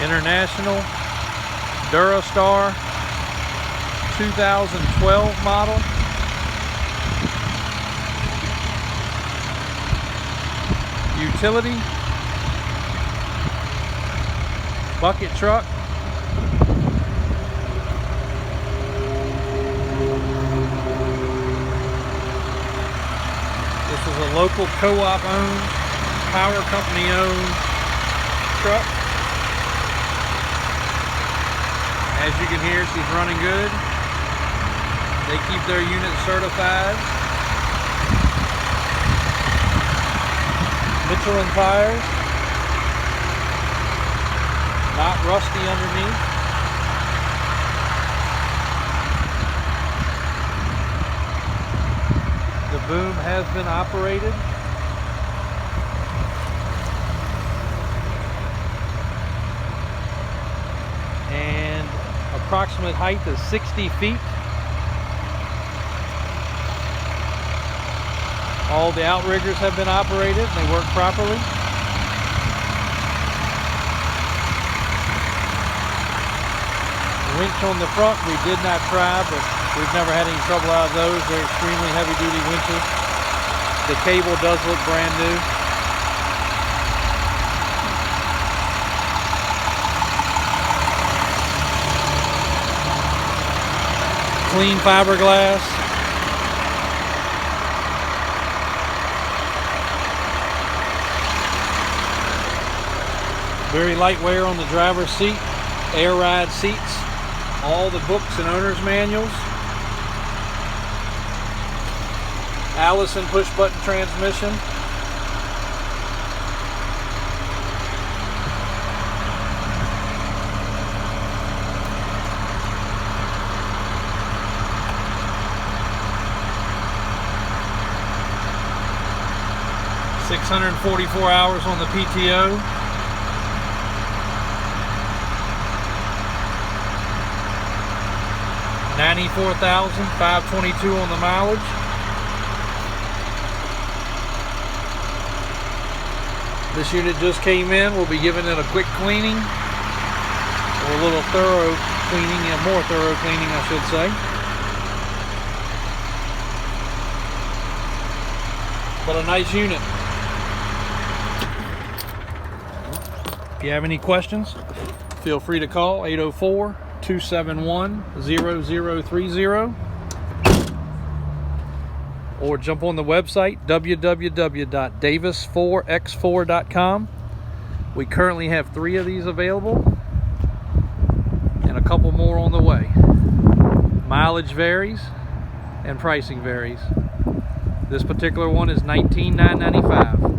International Durastar 2012 model. Utility bucket truck. This is a local co-op owned, power company owned truck. As you can hear, she's running good. They keep their unit certified. Michelin tires, not rusty underneath. The boom has been operated. And approximate height is 60 feet. All the outriggers have been operated and they work properly. Winch on the front, we did not try, but we've never had any trouble out of those. They're extremely heavy duty winches. The cable does look brand new. Clean fiberglass. Very light wear on the driver's seat. Air ride seats. All the books and owner's manuals. Allison push button transmission. $644 hours on the PTO. $94,522 on the mileage. This unit just came in. We'll be giving it a quick cleaning, or a little thorough cleaning, and more thorough cleaning, I should say. But a nice unit. If you have any questions, feel free to call 804-271-0030 or jump on the website www.davis4x4.com. We currently have 3 of these available and a couple more on the way. Mileage varies and pricing varies. This particular one is $19,995.